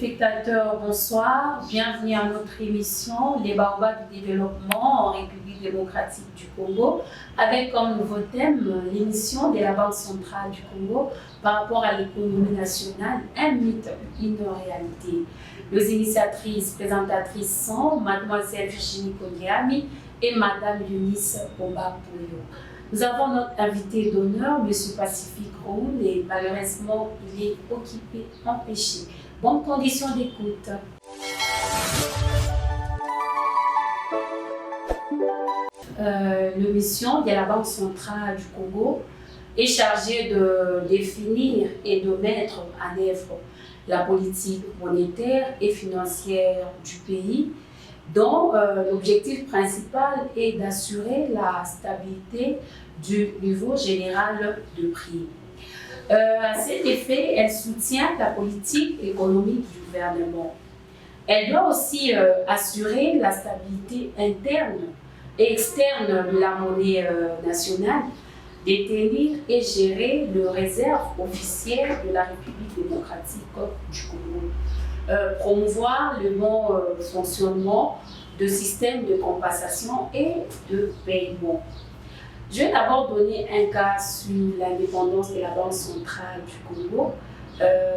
téléspectateurs, bonsoir. Bienvenue à notre émission Les Baobabs du développement en République démocratique du Congo, avec comme nouveau thème l'émission de la Banque centrale du Congo par rapport à l'économie nationale, un mythe, une réalité. Les initiatrices, présentatrices sont Mademoiselle Virginie Konyami et Madame Eunice Bomba-Pouyo. Nous avons notre invité d'honneur, M. Pacifique Raoul, et malheureusement, il est occupé, empêché. Bonnes conditions d'écoute. Le mission de la Banque centrale du Congo est chargée de définir et de mettre en œuvre la politique monétaire et financière du pays, dont l'objectif principal est d'assurer la stabilité du niveau général de prix. À cet effet, elle soutient la politique économique du gouvernement. Elle doit aussi assurer la stabilité interne et externe de la monnaie nationale, détenir et gérer les réserves officielles de la République démocratique du Congo, promouvoir le bon fonctionnement de systèmes de compensation et de paiement. Je vais d'abord donner un cas sur l'indépendance de la Banque centrale du Congo.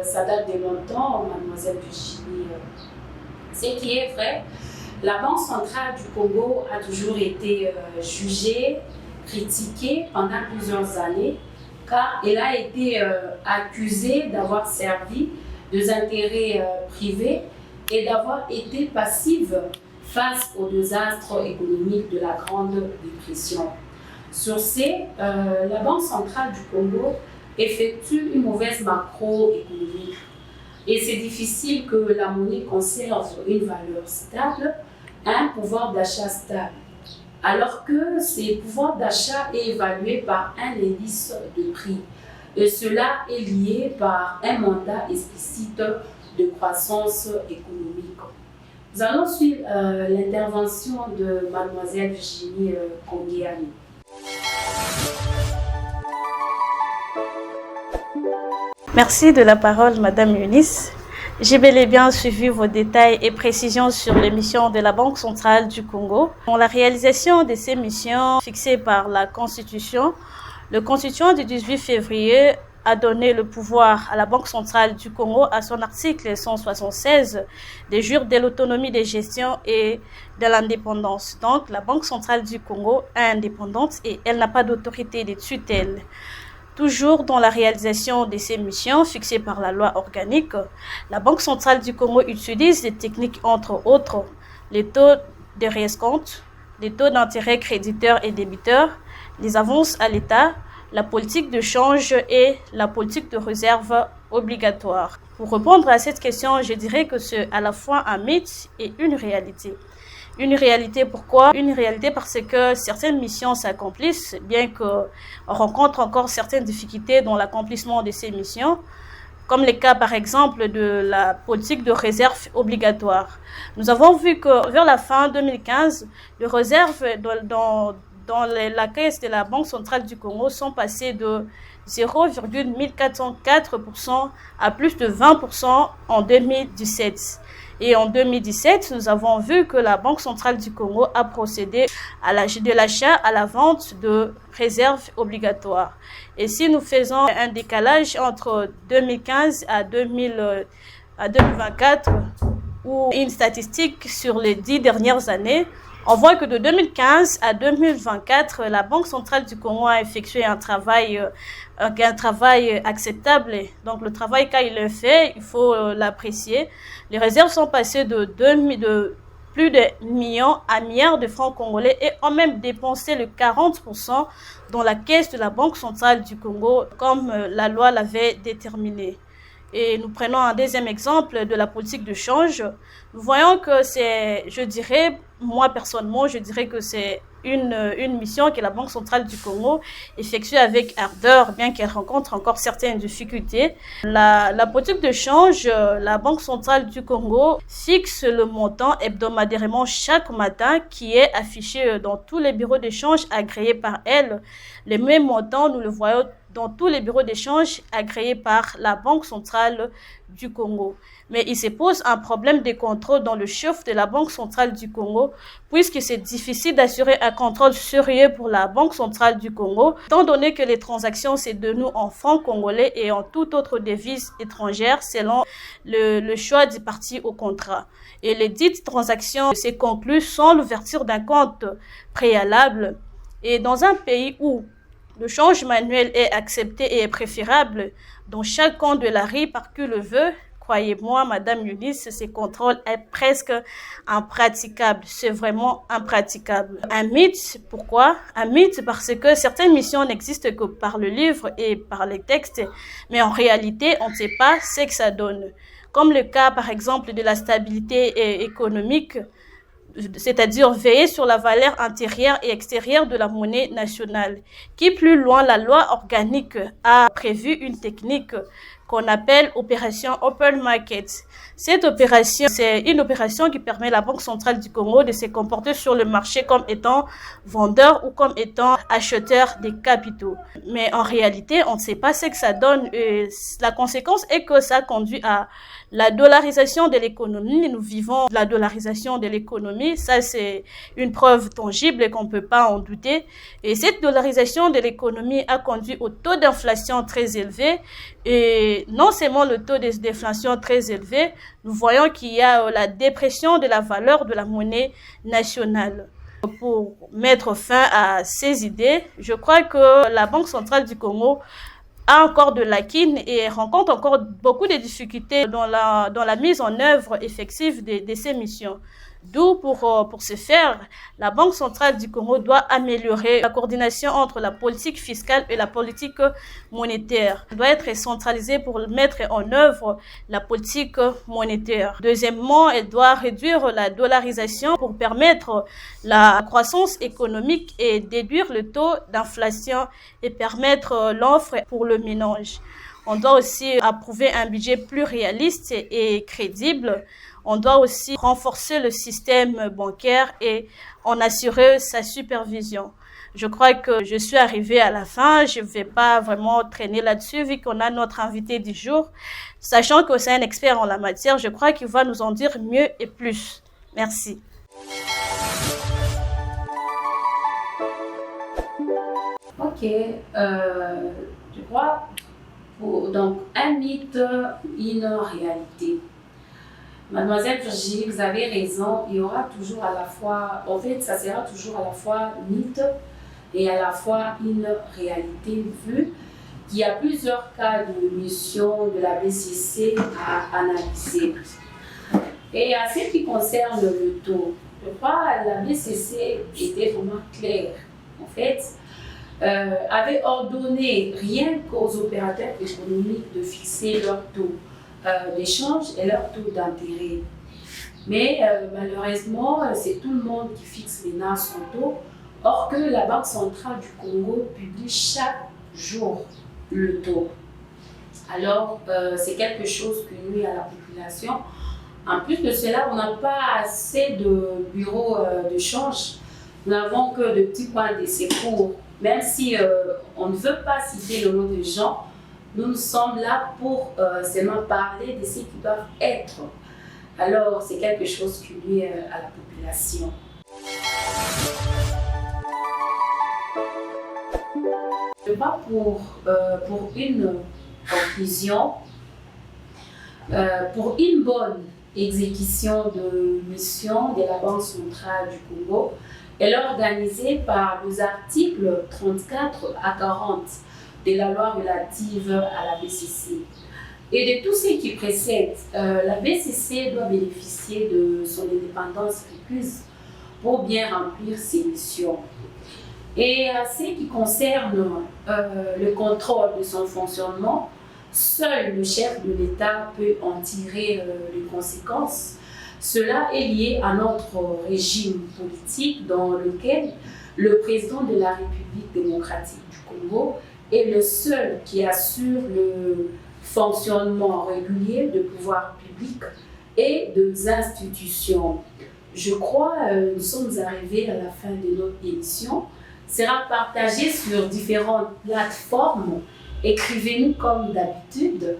Ça date de longtemps, Mademoiselle Virginie. Ce qui est vrai, la Banque centrale du Congo a toujours été jugée, critiquée pendant plusieurs années, car elle a été accusée d'avoir servi des intérêts privés et d'avoir été passive face au désastre économique de la Grande Dépression. Sur ce, la Banque centrale du Congo effectue une mauvaise macroéconomique et c'est difficile que la monnaie conserve une valeur stable, un pouvoir d'achat stable, alors que ce pouvoir d'achat est évalué par un indice de prix. Et cela est lié par un mandat explicite de croissance économique. Nous allons suivre l'intervention de Mademoiselle Virginie Konyami. Merci de la parole, Madame Eunice. J'ai bel et bien suivi vos détails et précisions sur les missions de la Banque centrale du Congo. Pour la réalisation de ces missions fixées par la Constitution, le Constituant du 18 février a donné le pouvoir à la Banque centrale du Congo à son article 176 des jure de l'autonomie de gestion et de l'indépendance. Donc, la Banque centrale du Congo est indépendante et elle n'a pas d'autorité de tutelle. Toujours dans la réalisation de ces missions fixées par la loi organique, la Banque centrale du Congo utilise des techniques entre autres les taux de réescompte, les taux d'intérêt créditeurs et débiteurs, les avances à l'État, la politique de change et la politique de réserve obligatoire. Pour répondre à cette question, je dirais que c'est à la fois un mythe et une réalité. Une réalité, pourquoi? Une réalité parce que certaines missions s'accomplissent, bien qu'on rencontre encore certaines difficultés dans l'accomplissement de ces missions, comme le cas par exemple de la politique de réserve obligatoire. Nous avons vu que vers la fin 2015, les réserves dans la caisse de la Banque centrale du Congo sont passées de 0,1404% à plus de 20% en 2017. Et en 2017, nous avons vu que la Banque centrale du Congo a procédé de l'achat à la vente de réserves obligatoires. Et si nous faisons un décalage entre 2015 à 2024, ou une statistique sur les 10 dernières années, on voit que de 2015 à 2024, la Banque centrale du Congo a effectué un travail acceptable. Donc le travail qu'il a fait, il faut l'apprécier. Les réserves sont passées de plus de millions à milliards de francs congolais et ont même dépensé le 40% dans la caisse de la Banque centrale du Congo, comme la loi l'avait déterminé. Et nous prenons un deuxième exemple de la politique de change. Nous voyons que moi personnellement, je dirais que c'est une mission que la Banque centrale du Congo effectue avec ardeur, bien qu'elle rencontre encore certaines difficultés. La politique de change, la Banque centrale du Congo fixe le montant hebdomadairement chaque matin qui est affiché dans tous les bureaux d'échange agréés par elle. Le même montant, nous le voyons dans tous les bureaux d'échange agréés par la Banque centrale du Congo. Mais il se pose un problème de contrôle dans le chef de la Banque centrale du Congo, puisque c'est difficile d'assurer un contrôle sérieux pour la Banque centrale du Congo, étant donné que les transactions se dénouent en francs congolais et en toute autre devise étrangère selon le choix du parti au contrat. Et les dites transactions se concluent sans l'ouverture d'un compte préalable. Et dans un pays où le change manuel est accepté et est préférable, dont chaque compte de la RI par qui le veut, croyez-moi, Madame Eunice, ces contrôles est presque impraticable. C'est vraiment impraticable. Un mythe, pourquoi? Un mythe parce que certaines missions n'existent que par le livre et par les textes, mais en réalité, on ne sait pas ce que ça donne. Comme le cas, par exemple, de la stabilité économique, c'est-à-dire veiller sur la valeur intérieure et extérieure de la monnaie nationale. Qui plus loin, la loi organique a prévu une technique qu'on appelle opération Open Market. Cette opération, c'est une opération qui permet à la Banque centrale du Congo de se comporter sur le marché comme étant vendeur ou comme étant acheteur des capitaux. Mais en réalité, on ne sait pas ce que ça donne. Et la conséquence est que ça conduit à la dollarisation de l'économie. Nous vivons la dollarisation de l'économie. Ça, c'est une preuve tangible et qu'on ne peut pas en douter. Et cette dollarisation de l'économie a conduit au taux d'inflation très élevé. Et non seulement le taux d'inflation très élevé, nous voyons qu'il y a la dépression de la valeur de la monnaie nationale. Pour mettre fin à ces idées, je crois que la Banque centrale du Congo a encore de lacunes et rencontre encore beaucoup de difficultés dans la mise en œuvre effective de ces missions. D'où, pour ce faire, la Banque centrale du Congo doit améliorer la coordination entre la politique fiscale et la politique monétaire. Elle doit être centralisée pour mettre en œuvre la politique monétaire. Deuxièmement, elle doit réduire la dollarisation pour permettre la croissance économique et réduire le taux d'inflation et permettre l'offre pour le ménage. On doit aussi approuver un budget plus réaliste et crédible. On doit aussi renforcer le système bancaire et en assurer sa supervision. Je crois que je suis arrivée à la fin. Je ne vais pas vraiment traîner là-dessus vu qu'on a notre invité du jour. Sachant que c'est un expert en la matière, je crois qu'il va nous en dire mieux et plus. Merci. Ok, je crois, donc un mythe, une réalité. Mademoiselle Virginie, vous avez raison, il y aura toujours à la fois, en fait, ça sera toujours à la fois mythe et à la fois une réalité, vu qu'il y a plusieurs cas de mission de la BCC à analyser. Et à ce qui concerne le taux, je crois que la BCC était vraiment claire, en fait, avait ordonné rien qu'aux opérateurs économiques de fixer leur taux d'échange et leur taux d'intérêt. Mais malheureusement, c'est tout le monde qui fixe maintenant son taux, or que la Banque centrale du Congo publie chaque jour le taux. Alors, c'est quelque chose qui nuit à la population. En plus de cela, on n'a pas assez de bureaux de change. Nous n'avons que de petits points de secours. Même si on ne veut pas citer le nom des gens, nous sommes là pour seulement parler de ce qui doivent être. Alors, c'est quelque chose qui nuit à la population. Je crois pour une conclusion, pour une bonne exécution de mission de la Banque centrale du Congo, elle est organisée par les articles 34 à 40 de la loi relative à la BCC. Et de tout ce qui précède, la BCC doit bénéficier de son indépendance requise pour bien remplir ses missions. Et à ce qui concerne le contrôle de son fonctionnement, seul le chef de l'État peut en tirer les conséquences. Cela est lié à notre régime politique dans lequel le président de la République démocratique du Congo est le seul qui assure le fonctionnement régulier de pouvoirs publics et des institutions. Je crois que nous sommes arrivés à la fin de notre émission. Sera partagé sur différentes plateformes écrivez-nous comme d'habitude.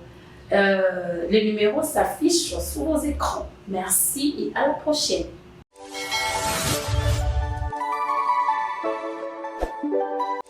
Le numéro s'affiche sur vos écrans. Merci et à la prochaine.